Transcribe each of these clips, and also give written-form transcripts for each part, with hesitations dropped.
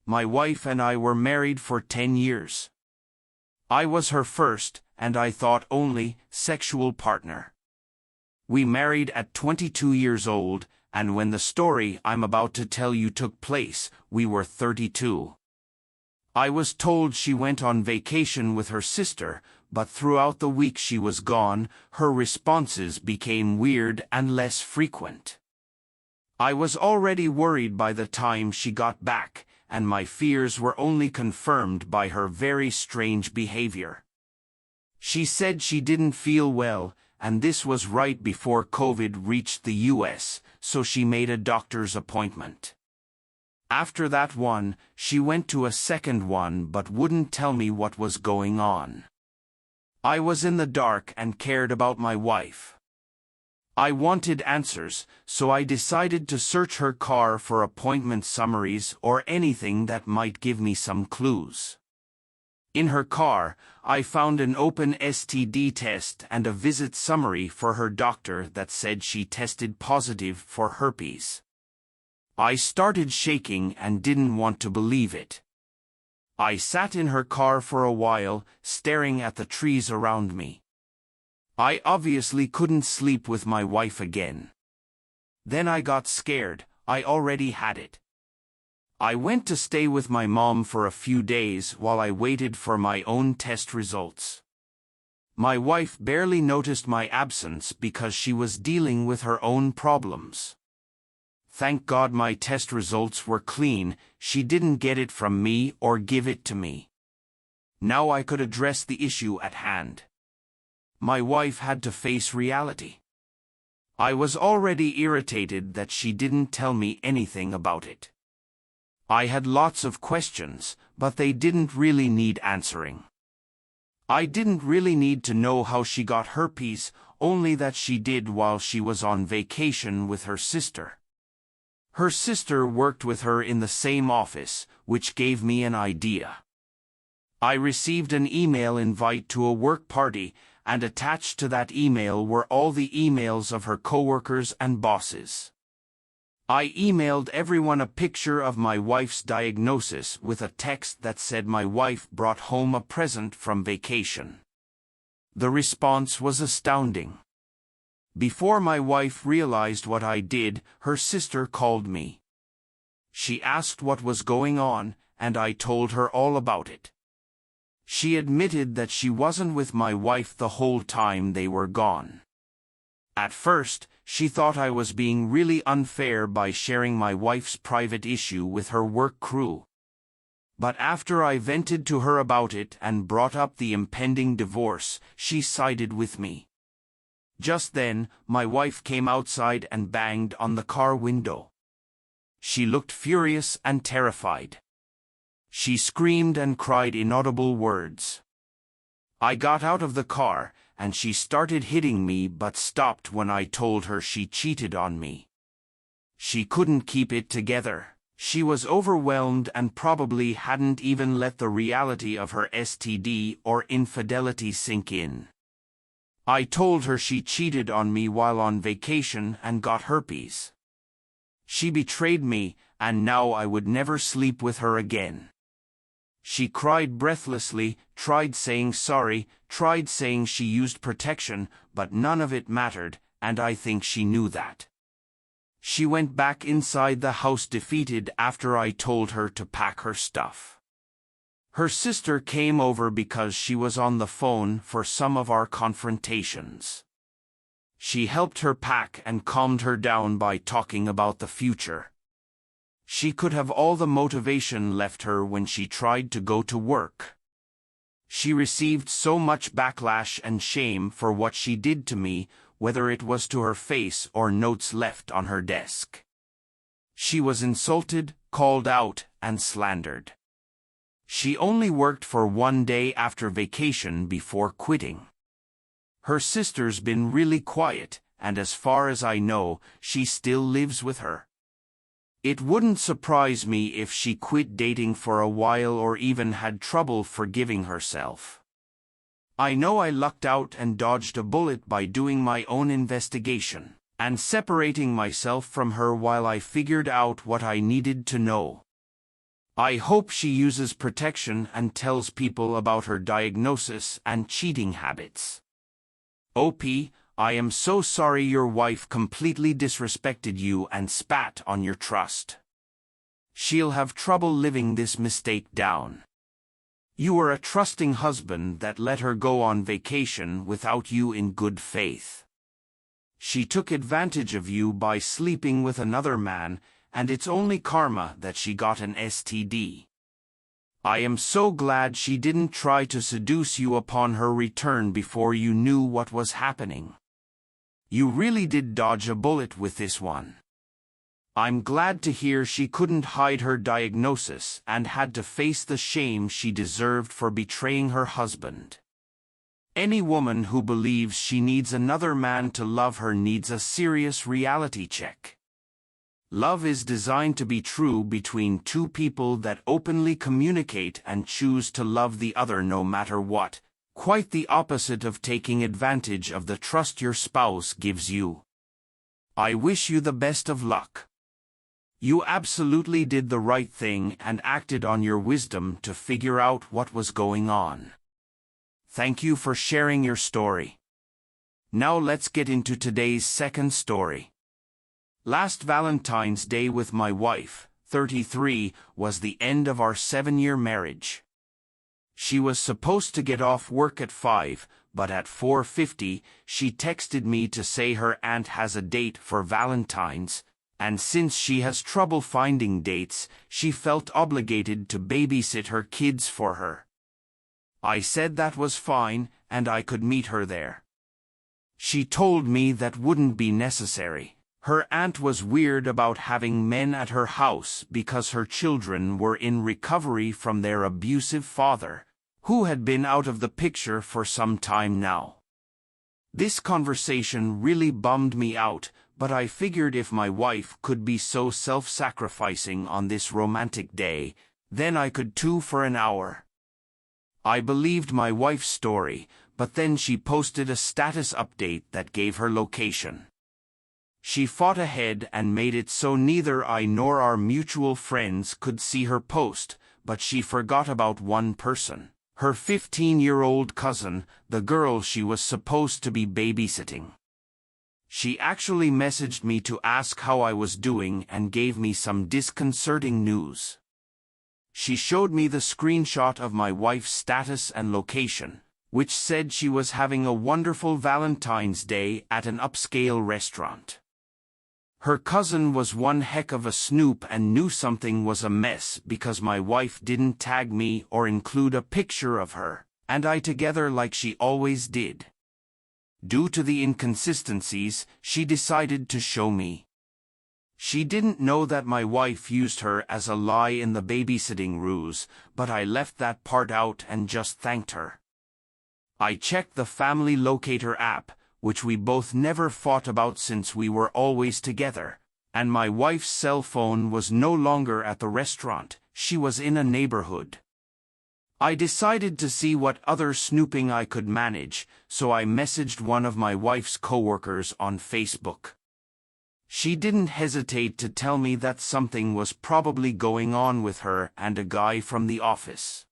My wife and I were married for 10 years. I was her first, and I thought only, sexual partner. We married at 22 years old, and when the story I'm about to tell you took place, we were 32. I was told she went on vacation with her sister, but throughout the week she was gone, her responses became weird and less frequent. I was already worried by the time she got back, and my fears were only confirmed by her very strange behavior. She said she didn't feel well, and this was right before COVID reached the US, so she made a doctor's appointment. After that one, she went to a second one but wouldn't tell me what was going on. I was in the dark and cared about my wife. I wanted answers, so I decided to search her car for appointment summaries or anything that might give me some clues. In her car, I found an open STD test and a visit summary for her doctor that said she tested positive for herpes. I started shaking and didn't want to believe it. I sat in her car for a while, staring at the trees around me. I obviously couldn't sleep with my wife again. Then I got scared. I already had it. I went to stay with my mom for a few days while I waited for my own test results. My wife barely noticed my absence because she was dealing with her own problems. Thank God my test results were clean. She didn't get it from me or give it to me. Now I could address the issue at hand. My wife had to face reality. I was already irritated that she didn't tell me anything about it. I had lots of questions, but they didn't really need answering. I didn't really need to know how she got herpes, only that she did while she was on vacation with her sister. Her sister worked with her in the same office, which gave me an idea. I received an email invite to a work party, and attached to that email were all the emails of her coworkers and bosses. I emailed everyone a picture of my wife's diagnosis with a text that said my wife brought home a present from vacation. The response was astounding. Before my wife realized what I did, her sister called me. She asked what was going on, and I told her all about it. She admitted that she wasn't with my wife the whole time they were gone. At first, she thought I was being really unfair by sharing my wife's private issue with her work crew. But after I vented to her about it and brought up the impending divorce, she sided with me. Just then, my wife came outside and banged on the car window. She looked furious and terrified. She screamed and cried inaudible words. I got out of the car, and she started hitting me but stopped when I told her she cheated on me. She couldn't keep it together. She was overwhelmed and probably hadn't even let the reality of her STD or infidelity sink in. I told her she cheated on me while on vacation and got herpes. She betrayed me, and now I would never sleep with her again. She cried breathlessly, tried saying sorry, tried saying she used protection, but none of it mattered, and I think she knew that. She went back inside the house defeated after I told her to pack her stuff. Her sister came over because she was on the phone for some of our confrontations. She helped her pack and calmed her down by talking about the future. She could have all the motivation left her when she tried to go to work. She received so much backlash and shame for what she did to me, whether it was to her face or notes left on her desk. She was insulted, called out, and slandered. She only worked for 1 day after vacation before quitting. Her sister's been really quiet, and as far as I know, she still lives with her. It wouldn't surprise me if she quit dating for a while or even had trouble forgiving herself. I know I lucked out and dodged a bullet by doing my own investigation and separating myself from her while I figured out what I needed to know. I hope she uses protection and tells people about her diagnosis and cheating habits. OP, I am so sorry your wife completely disrespected you and spat on your trust. She'll have trouble living this mistake down. You were a trusting husband that let her go on vacation without you in good faith. She took advantage of you by sleeping with another man, and it's only karma that she got an STD. I am so glad she didn't try to seduce you upon her return before you knew what was happening. You really did dodge a bullet with this one. I'm glad to hear she couldn't hide her diagnosis and had to face the shame she deserved for betraying her husband. Any woman who believes she needs another man to love her needs a serious reality check. Love is designed to be true between two people that openly communicate and choose to love the other no matter what, quite the opposite of taking advantage of the trust your spouse gives you. I wish you the best of luck. You absolutely did the right thing and acted on your wisdom to figure out what was going on. Thank you for sharing your story. Now let's get into today's second story. Last Valentine's Day with my wife, 33, was the end of our 7-year marriage. She was supposed to get off work at 5, but at 4:50, she texted me to say her aunt has a date for Valentine's, and since she has trouble finding dates, she felt obligated to babysit her kids for her. I said that was fine, and I could meet her there. She told me that wouldn't be necessary. Her aunt was weird about having men at her house because her children were in recovery from their abusive father, who had been out of the picture for some time now. This conversation really bummed me out, but I figured if my wife could be so self-sacrificing on this romantic day, then I could too for an hour. I believed my wife's story, but then she posted a status update that gave her location. She fought ahead and made it so neither I nor our mutual friends could see her post, but she forgot about one person, her 15-year-old cousin, the girl she was supposed to be babysitting. She actually messaged me to ask how I was doing and gave me some disconcerting news. She showed me the screenshot of my wife's status and location, which said she was having a wonderful Valentine's Day at an upscale restaurant. Her cousin was one heck of a snoop and knew something was amiss because my wife didn't tag me or include a picture of her and I together like she always did. Due to the inconsistencies, she decided to show me. She didn't know that my wife used her as a lie in the babysitting ruse, but I left that part out and just thanked her. I checked the family locator app, which we both never fought about since we were always together, and my wife's cell phone was no longer at the restaurant, she was in a neighborhood. I decided to see what other snooping I could manage, so I messaged one of my wife's coworkers on Facebook. She didn't hesitate to tell me that something was probably going on with her and a guy from the office.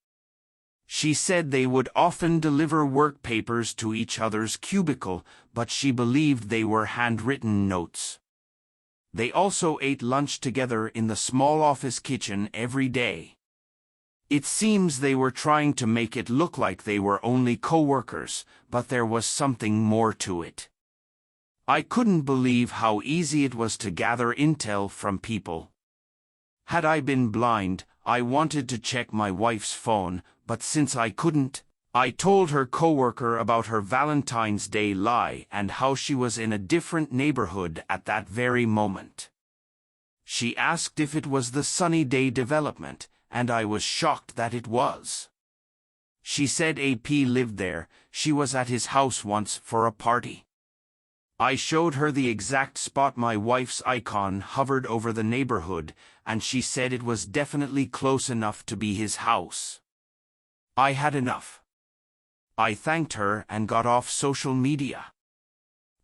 She said they would often deliver work papers to each other's cubicle, but she believed they were handwritten notes. They also ate lunch together in the small office kitchen every day. It seems they were trying to make it look like they were only co-workers, but there was something more to it. I couldn't believe how easy it was to gather intel from people. Had I been blind, I wanted to check my wife's phone, but since I couldn't, I told her coworker about her Valentine's Day lie and how she was in a different neighborhood at that very moment. She asked if it was the Sunny Day development, and I was shocked that it was. She said AP lived there, she was at his house once for a party. I showed her the exact spot my wife's icon hovered over the neighborhood, and she said it was definitely close enough to be his house. I had enough. I thanked her and got off social media.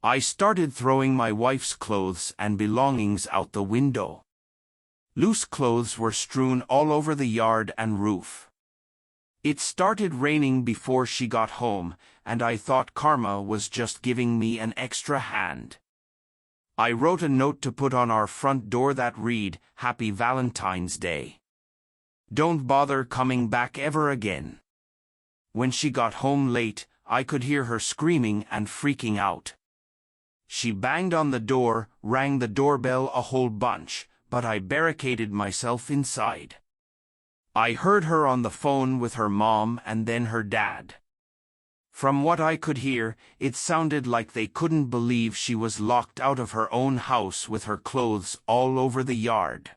I started throwing my wife's clothes and belongings out the window. Loose clothes were strewn all over the yard and roof. It started raining before she got home, and I thought karma was just giving me an extra hand. I wrote a note to put on our front door that read, "Happy Valentine's Day. Don't bother coming back ever again." When she got home late, I could hear her screaming and freaking out. She banged on the door, rang the doorbell a whole bunch, but I barricaded myself inside. I heard her on the phone with her mom and then her dad. From what I could hear, it sounded like they couldn't believe she was locked out of her own house with her clothes all over the yard.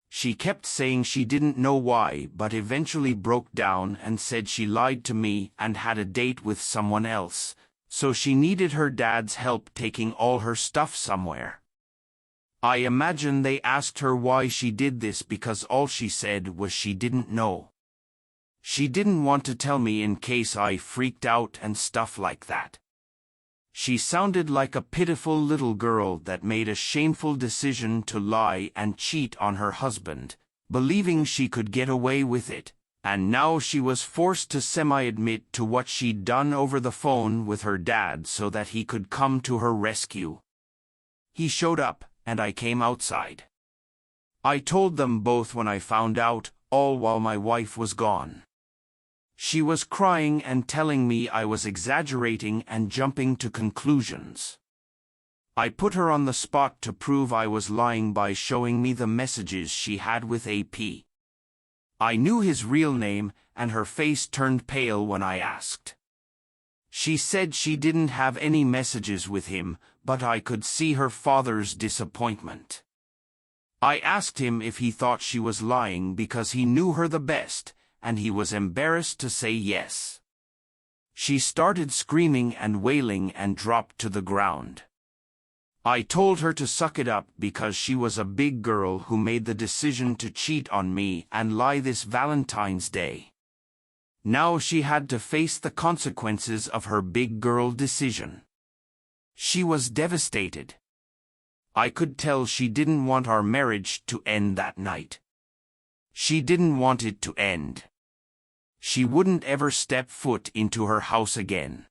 She kept saying she didn't know why, but eventually broke down and said she lied to me and had a date with someone else, so she needed her dad's help taking all her stuff somewhere. I imagine they asked her why she did this because all she said was she didn't know. She didn't want to tell me in case I freaked out and stuff like that. She sounded like a pitiful little girl that made a shameful decision to lie and cheat on her husband, believing she could get away with it, and now she was forced to semi-admit to what she'd done over the phone with her dad so that he could come to her rescue. He showed up, and I came outside. I told them both when I found out, all while my wife was gone. She was crying and telling me I was exaggerating and jumping to conclusions. I put her on the spot to prove I was lying by showing me the messages she had with AP. I knew his real name, and her face turned pale when I asked. She said she didn't have any messages with him, but I could see her father's disappointment. I asked him if he thought she was lying because he knew her the best, and he was embarrassed to say yes. She started screaming and wailing and dropped to the ground. I told her to suck it up because she was a big girl who made the decision to cheat on me and lie this Valentine's Day. Now she had to face the consequences of her big girl decision. She was devastated. I could tell she didn't want our marriage to end that night. She didn't want it to end. She wouldn't ever step foot into her house again.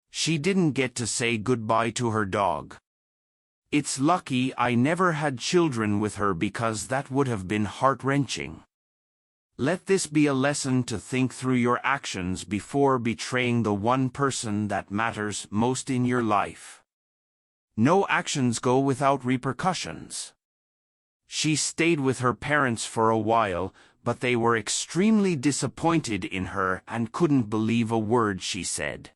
She didn't get to say goodbye to her dog. It's lucky I never had children with her because that would have been heart-wrenching. Let this be a lesson to think through your actions before betraying the one person that matters most in your life. No actions go without repercussions. She stayed with her parents for a while, but they were extremely disappointed in her and couldn't believe a word she said.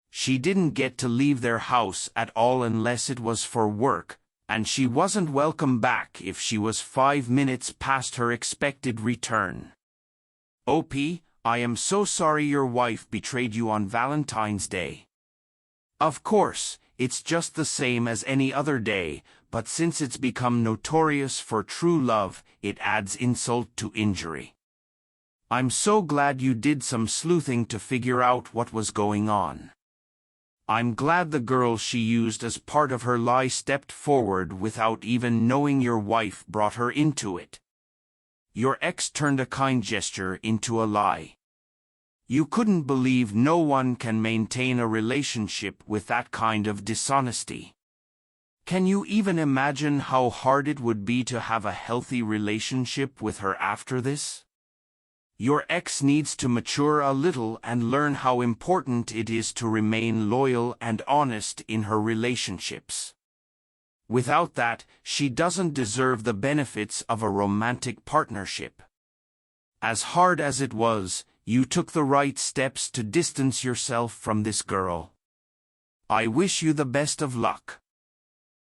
She didn't get to leave their house at all unless it was for work, and she wasn't welcome back if she was 5 minutes past her expected return. OP, I am so sorry your wife betrayed you on Valentine's Day. Of course, it's just the same as any other day, but since it's become notorious for true love, it adds insult to injury. I'm so glad you did some sleuthing to figure out what was going on. I'm glad the girl she used as part of her lie stepped forward without even knowing your wife brought her into it. Your ex turned a kind gesture into a lie. You couldn't believe no one can maintain a relationship with that kind of dishonesty. Can you even imagine how hard it would be to have a healthy relationship with her after this? Your ex needs to mature a little and learn how important it is to remain loyal and honest in her relationships. Without that, she doesn't deserve the benefits of a romantic partnership. As hard as it was, you took the right steps to distance yourself from this girl. I wish you the best of luck.